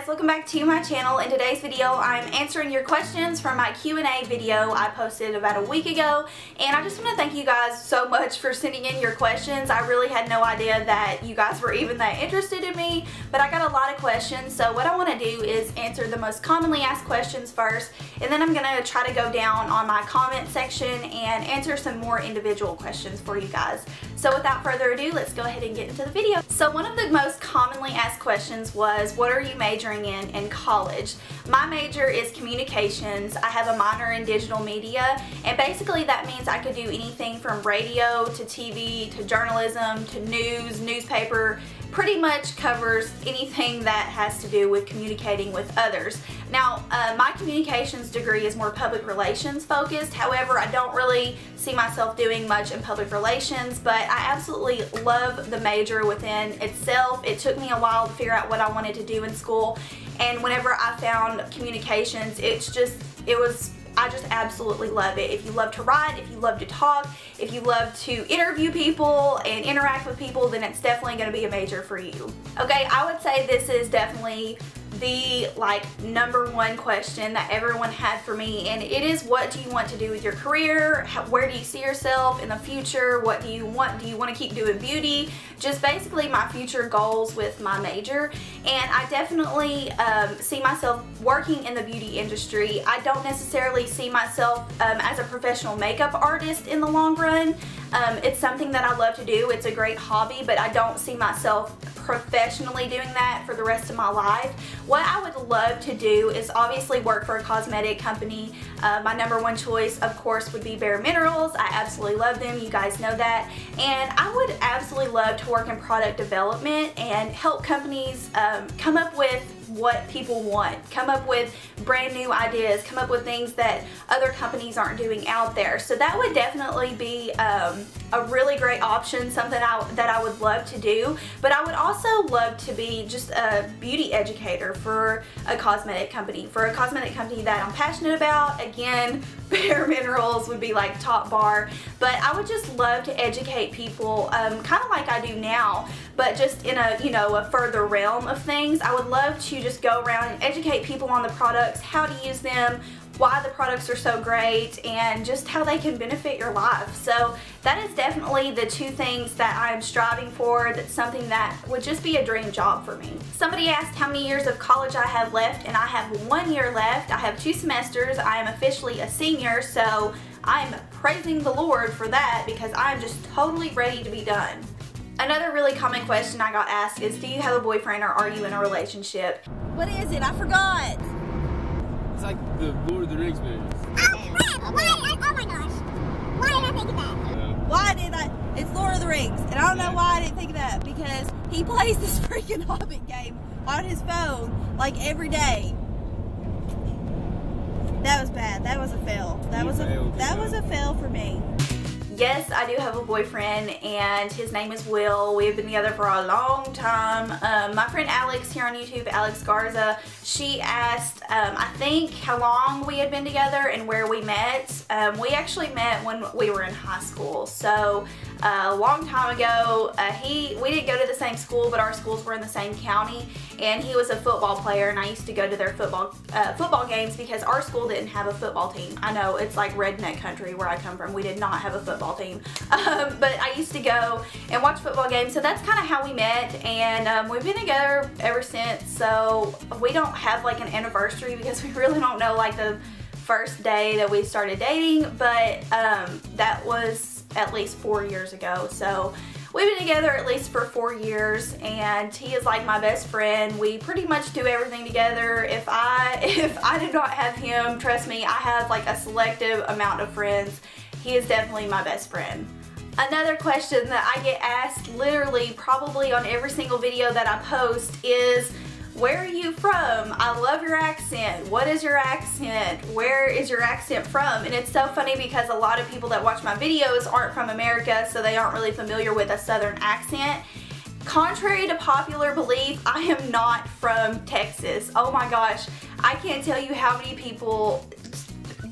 welcome back to my channel. In today's video I'm answering your questions from my Q&A video I posted about a week ago, and I just want to thank you guys so much for sending in your questions. I really had no idea that you guys were even that interested in me, but I got a lot of questions, so what I want to do is answer the most commonly asked questions first, and then I'm going to try to go down on my comment section and answer some more individual questions for you guys. So without further ado, let's go ahead and get into the video. So one of the most commonly asked questions was, what are you majoring in college? My major is communications. I have a minor in digital media, and basically that means I could do anything from radio to TV to journalism to news, newspaper. Pretty much covers anything that has to do with communicating with others. Now, my communications degree is more public relations focused. However, I don't really see myself doing much in public relations, but I absolutely love the major within itself. It took me a while to figure out what I wanted to do in school, and whenever I found communications, I just absolutely love it. If you love to write, if you love to talk, if you love to interview people and interact with people, then it's definitely going to be a major for you. Okay, I would say this is definitely the #1 question that everyone had for me, and it is, what do you want to do with your career? Where do you see yourself in the future? What do you want? Do you want to keep doing beauty? Just basically my future goals with my major, and I definitely see myself working in the beauty industry. I don't necessarily see myself as a professional makeup artist in the long run. It's something that I love to do. It's a great hobby, but I don't see myself professionally doing that for the rest of my life. What I would love to do is obviously work for a cosmetic company. My #1 choice, of course, would be Bare Minerals. I absolutely love them. You guys know that. And I would absolutely love to work in product development and help companies come up with what people want, come up with brand new ideas, come up with things that other companies aren't doing out there. So that would definitely be a really great option, something that I would love to do. But I would also love to be just a beauty educator for a cosmetic company, that I'm passionate about. Again, Bare Minerals would be like top bar, but I would just love to educate people, kind of like I do now, but just in a further realm of things. I would love to just go around and educate people on the products, how to use them, why the products are so great, and just how they can benefit your life. So that is definitely the 2 things that I'm striving for. That's something that would just be a dream job for me. Somebody asked how many years of college I have left, and I have 1 year left. I have 2 semesters. I am officially a senior, so I'm praising the Lord for that because I'm just totally ready to be done. Another really common question I got asked is, do you have a boyfriend or are you in a relationship? What is it? I forgot. It's like the Lord of the Rings movies. Oh my gosh. Why did I think of that? Why did I? It's Lord of the Rings. And I don't know why I didn't think of that, because he plays this freaking Hobbit game on his phone like every day. That was bad. That was a fail. That was a fail for me. Yes, I do have a boyfriend, and his name is Will. We have been together for a long time. My friend Alex here on YouTube, Alex Garza, she asked, I think, how long we had been together and where we met. We actually met when we were in high school, so a long time ago. We didn't go to the same school, but our schools were in the same county, and he was a football player, and I used to go to their football games because our school didn't have a football team. I know, it's like redneck country where I come from. We did not have a football team, but I used to go and watch football games, so that's kind of how we met, and we've been together ever since. So we don't have like an anniversary because we really don't know like the first day that we started dating, but that was at least 4 years ago. So we've been together at least for 4 years, and he is like my best friend. We pretty much do everything together. If I did not have him, trust me, I have like a selective amount of friends. He is definitely my best friend. Another question that I get asked literally probably on every single video that I post is, where are you from? I love your accent. What is your accent? Where is your accent from? And it's so funny because a lot of people that watch my videos aren't from America, so they aren't really familiar with a southern accent. Contrary to popular belief, I am not from Texas. Oh my gosh, I can't tell you how many people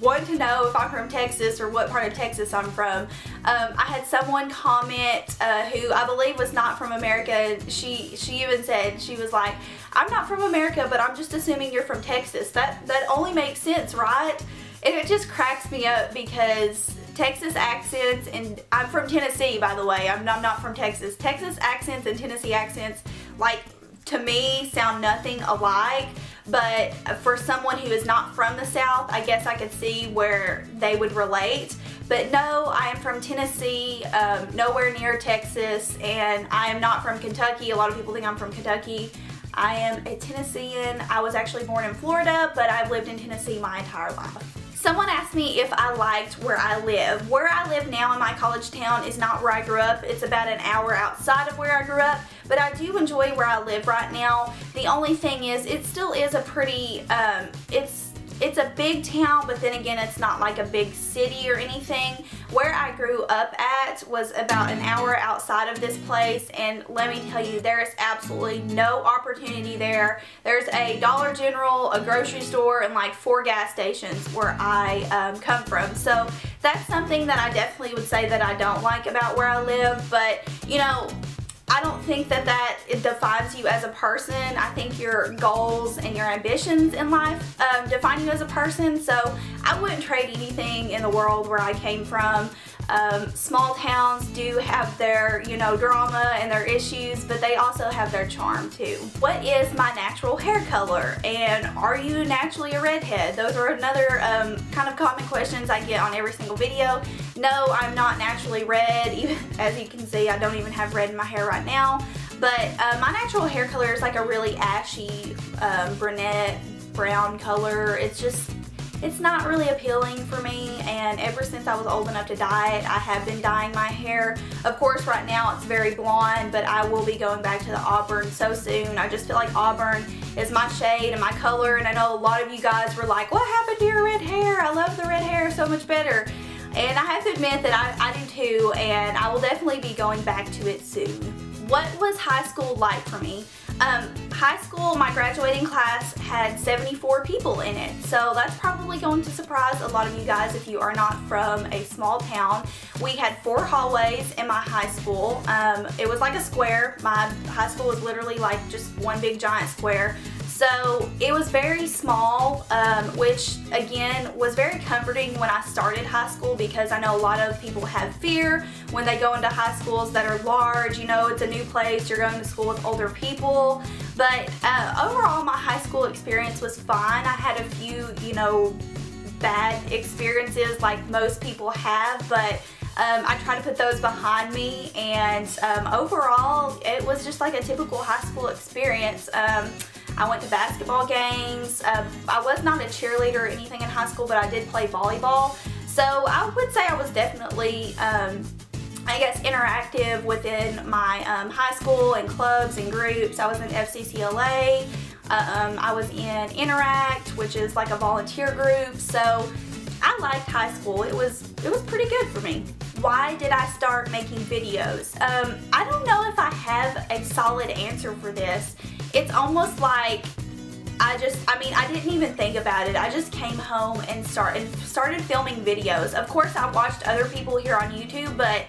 want to know if I'm from Texas or what part of Texas I'm from. I had someone comment who I believe was not from America. She even said, she was like, I'm not from America, but I'm just assuming you're from Texas. That only makes sense, right? And it just cracks me up because Texas accents, and I'm from Tennessee, by the way. I'm not from Texas. Texas accents and Tennessee accents, like, to me, sound nothing alike. But for someone who is not from the South, I guess I could see where they would relate. But no, I am from Tennessee, nowhere near Texas, and I am not from Kentucky. A lot of people think I'm from Kentucky. I am a Tennessean. I was actually born in Florida, but I've lived in Tennessee my entire life. Someone asked me if I liked where I live. Where I live now in my college town is not where I grew up. It's about an hour outside of where I grew up, but I do enjoy where I live right now. The only thing is, it still is a pretty, it's a big town, but then again, it's not like a big city or anything. Where I grew up at was about an hour outside of this place, and let me tell you, there is absolutely no opportunity there. There's a Dollar General, a grocery store, and like 4 gas stations where I come from. So that's something that I definitely would say that I don't like about where I live, but you know, I don't think that it defines you as a person. I think your goals and your ambitions in life define you as a person. So I wouldn't trade anything in the world where I came from. Small towns do have their, you know, drama and their issues, but they also have their charm too. What is my natural hair color? And are you naturally a redhead? Those are another kind of common questions I get on every single video. No, I'm not naturally red. Even, as you can see, I don't even have red in my hair right now. But my natural hair color is like a really ashy brunette brown color. It's not really appealing for me, and ever since I was old enough to dye it, I have been dyeing my hair. Of course, right now it's very blonde, but I will be going back to the auburn so soon. I just feel like auburn is my shade and my color, and I know a lot of you guys were like, what happened to your red hair? I love the red hair so much better. And I have to admit that I do too, and I will definitely be going back to it soon. What was high school like for me? High school, my graduating class had 74 people in it, so that's probably going to surprise a lot of you guys if you are not from a small town. We had 4 hallways in my high school. It was like a square. My high school was literally like just one big giant square. So it was very small, which again was very comforting when I started high school, because I know a lot of people have fear when they go into high schools that are large. You know, it's a new place, you're going to school with older people. But overall, my high school experience was fine. I had a few, you know, bad experiences like most people have, but I try to put those behind me, and overall, it was just like a typical high school experience. I went to basketball games. I was not a cheerleader or anything in high school, but I did play volleyball. So I would say I was definitely, I guess, interactive within my high school and clubs and groups. I was in FCCLA. I was in Interact, which is like a volunteer group. So I liked high school. It was pretty good for me. Why did I start making videos? I don't know if I have a solid answer for this. It's almost like I didn't even think about it. I just came home and started filming videos. Of course, I watched other people here on YouTube, but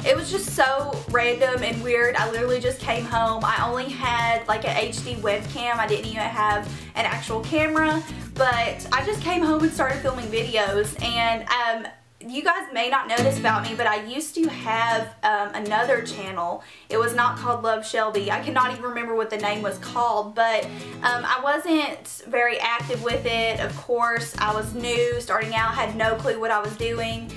it was just so random and weird. I literally just came home. I only had like an HD webcam. I didn't even have an actual camera, but I just came home and started filming videos. And you guys may not know this about me, but I used to have another channel. It was not called Love Shelby. I cannot even remember what the name was called, but I wasn't very active with it. Of course, I was new, starting out, had no clue what I was doing.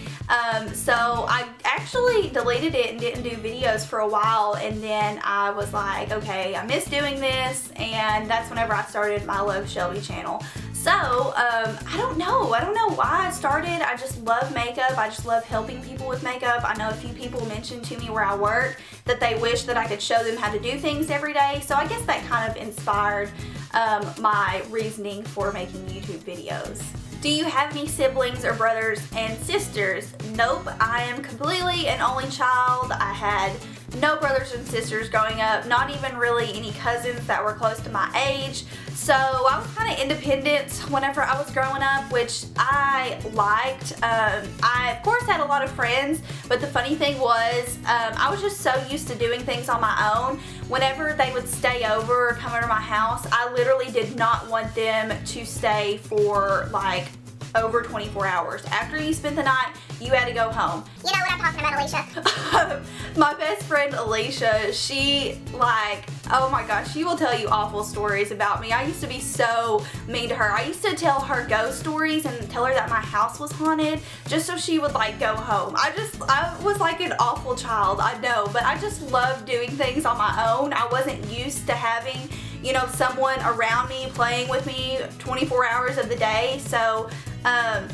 So I actually deleted it and didn't do videos for a while, and then I was like, okay, I miss doing this, and that's whenever I started my Love Shelby channel. So, I don't know why I started. I just love makeup. I just love helping people with makeup. I know a few people mentioned to me where I work that they wish that I could show them how to do things every day. So I guess that kind of inspired my reasoning for making YouTube videos. Do you have any siblings or brothers and sisters? Nope, I am completely an only child. I had no brothers and sisters growing up, not even really any cousins that were close to my age. So I was kind of independent whenever I was growing up, which I liked. I of course had a lot of friends, but the funny thing was I was just so used to doing things on my own. whenever they would stay over or come over to my house, I literally did not want them to stay for like over 24 hours. After you spent the night, you had to go home. You know what I'm talking about, Alicia. My best friend Alicia, she like, oh my gosh, she will tell you awful stories about me. I used to be so mean to her. I used to tell her ghost stories and tell her that my house was haunted just so she would like go home. I was like an awful child, I know, but I just loved doing things on my own. I wasn't used to having, you know, someone around me playing with me 24 hours of the day. So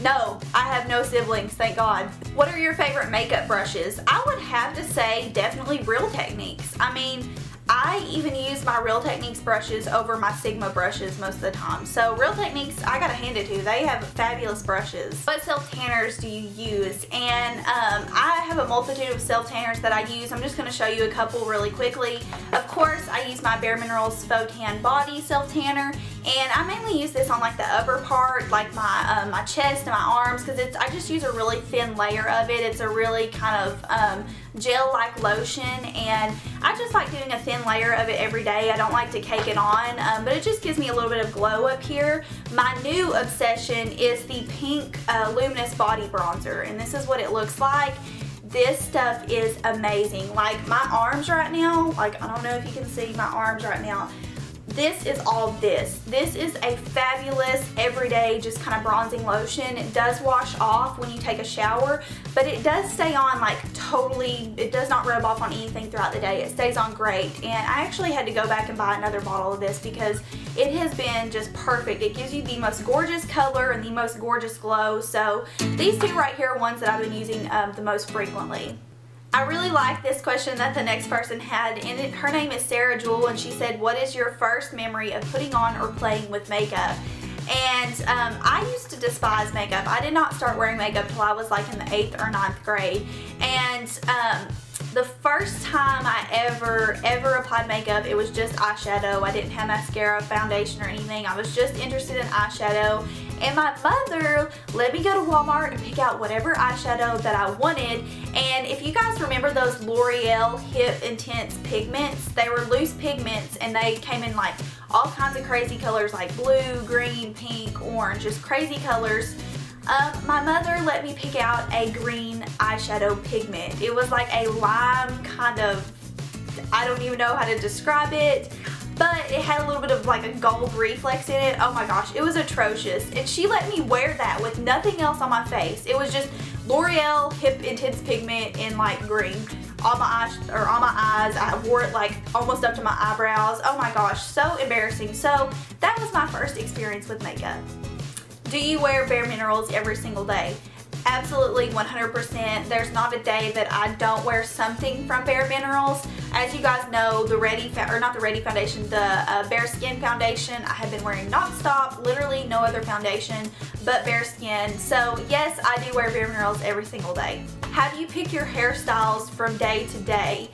no, I have no siblings, thank God. What are your favorite makeup brushes? I would have to say definitely Real Techniques. I mean, I even use my Real Techniques brushes over my Sigma brushes most of the time. So Real Techniques, I gotta hand it to. They have fabulous brushes. What self-tanners do you use? And I have a multitude of self-tanners that I use. I'm just gonna show you a couple really quickly. Of course, I use my Bare Minerals Faux Tan Body Self-Tanner, and I mainly use this on like the upper part, like my my chest and my arms, because I just use a really thin layer of it. It's a really kind of gel-like lotion, and I just like doing a thin layer of it every day. I don't like to cake it on, but it just gives me a little bit of glow up here. My new obsession is the pink luminous body bronzer, and this is what it looks like. This stuff is amazing. Like my arms right now, like I don't know if you can see my arms right now. This is all this. This is a fabulous everyday just kind of bronzing lotion. It does wash off when you take a shower, but it does stay on like totally, it does not rub off on anything throughout the day. It stays on great, and I actually had to go back and buy another bottle of this because it has been just perfect. It gives you the most gorgeous color and the most gorgeous glow. So these two right here are ones that I've been using the most frequently. I really like this question that the next person had, and her name is Sarah Jewel, and she said, what is your first memory of putting on or playing with makeup? And I used to despise makeup. I did not start wearing makeup till I was like in the 8th or 9th grade, and the first time I ever applied makeup, it was just eyeshadow. I didn't have mascara, foundation, or anything. I was just interested in eyeshadow. And my mother let me go to Walmart and pick out whatever eyeshadow that I wanted. And if you guys remember those L'Oreal Hip Intense pigments, they were loose pigments, and they came in like all kinds of crazy colors like blue, green, pink, orange, just crazy colors. My mother let me pick out a green eyeshadow pigment. It was like a lime kind of, I don't even know how to describe it, but it had a little bit of like a gold reflex in it. Oh my gosh, it was atrocious. And she let me wear that with nothing else on my face. It was just L'Oreal Hip Intense pigment in like green on my eyes. I wore it like almost up to my eyebrows. Oh my gosh, so embarrassing. So that was my first experience with makeup. Do you wear Bare Minerals every single day? Absolutely, 100%. There's not a day that I don't wear something from Bare Minerals. As you guys know, the Bare Skin Foundation, I have been wearing nonstop, literally no other foundation but Bare Skin. So yes, I do wear Bare Minerals every single day. How do you pick your hairstyles from day to day?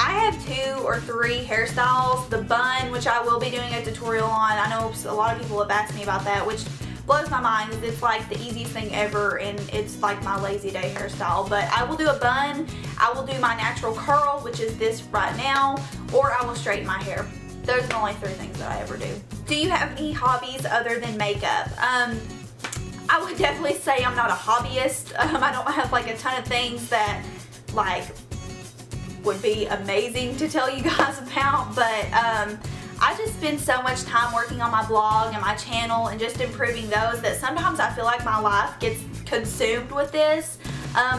I have 2 or 3 hairstyles. The bun, which I will be doing a tutorial on. I know a lot of people have asked me about that, which blows my mind because it's like the easiest thing ever, and it's like my lazy day hairstyle. But I will do a bun, I will do my natural curl, which is this right now, or I will straighten my hair. Those are the only 3 things that I ever do. Do you have any hobbies other than makeup? I would definitely say I'm not a hobbyist. I don't have like a ton of things that like would be amazing to tell you guys about, but I just spend so much time working on my blog and my channel and just improving those that sometimes I feel like my life gets consumed with this.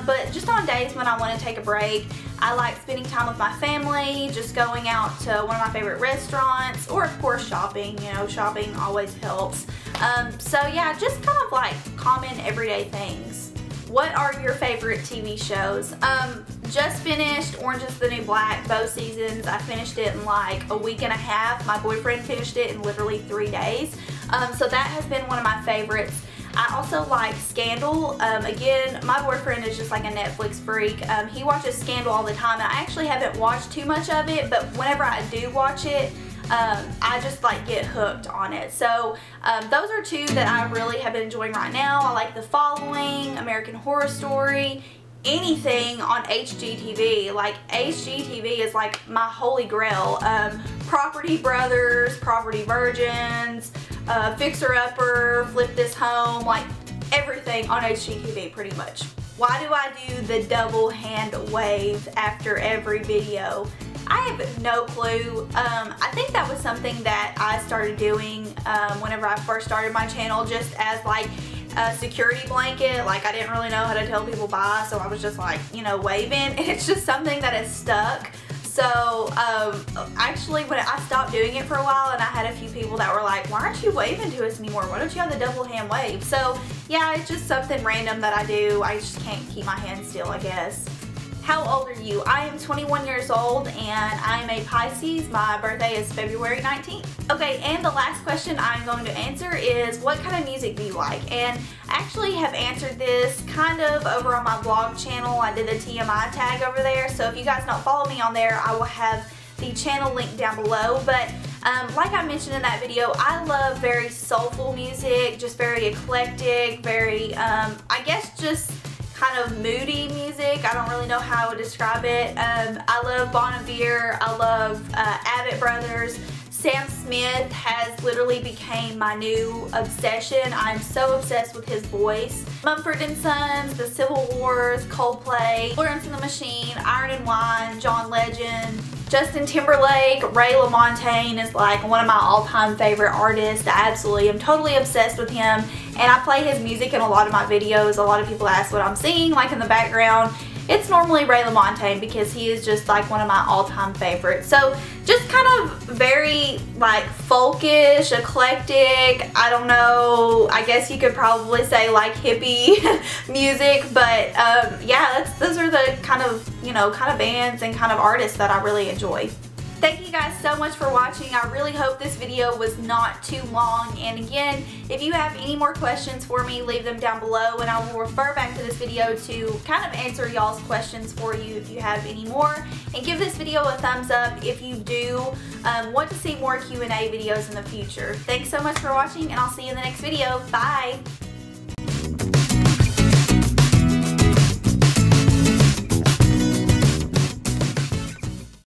But just on days when I want to take a break, I like spending time with my family, just going out to one of my favorite restaurants, or of course shopping. You know, shopping always helps. So yeah, just kind of like common everyday things. What are your favorite TV shows? Just finished Orange is the New Black, both seasons. I finished it in like a week and a half. My boyfriend finished it in literally 3 days. So that has been one of my favorites. I also like Scandal. Again, my boyfriend is just like a Netflix freak. He watches Scandal all the time, and I actually haven't watched too much of it, but whenever I do watch it, I just like get hooked on it. So those are 2 that I really have been enjoying right now. I like The Following, American Horror Story, anything on HGTV. Like HGTV is like my holy grail. Property Brothers, Property Virgins, Fixer Upper, Flip This Home, like everything on HGTV pretty much. Why do I do the double hand wave after every video? I have no clue. I think that was something that I started doing whenever I first started my channel, just as like a security blanket. Like I didn't really know how to tell people bye, so I was just like, you know, waving, and it's just something that has stuck. So actually when I stopped doing it for a while, and I had a few people that were like, why aren't you waving to us anymore? Why don't you have the double hand wave? So yeah, it's just something random that I do. I just can't keep my hands still, I guess. How old are you? I am 21 years old and I'm a Pisces. My birthday is February 19th. Okay, and the last question I'm going to answer is, what kind of music do you like? And I actually have answered this kind of over on my blog channel. I did a TMI tag over there, so if you guys don't follow me on there, I will have the channel link down below. But like I mentioned in that video, I love very soulful music, just very eclectic, very, I guess just kind of moody music. I don't really know how I would describe it. I love Bon Iver. I love Abbott Brothers. Sam Smith has literally became my new obsession. I'm so obsessed with his voice. Mumford & Sons, The Civil Wars, Coldplay, Florence and the Machine, Iron and Wine, John Legend, Justin Timberlake, Ray LaMontagne is like one of my all-time favorite artists. I absolutely am totally obsessed with him, and I play his music in a lot of my videos. A lot of people ask what I'm singing like in the background. It's normally Ray LaMontagne because he is just like one of my all-time favorites. So just kind of very like folkish, eclectic, I don't know, I guess you could probably say like hippie music, but yeah, those are the kind of, you know, kind of bands and kind of artists that I really enjoy. Thank you guys so much for watching. I really hope this video was not too long. And again, if you have any more questions for me, leave them down below and I will refer back to this video to kind of answer y'all's questions for you if you have any more. And give this video a thumbs up if you do want to see more Q&A videos in the future. Thanks so much for watching, and I'll see you in the next video. Bye!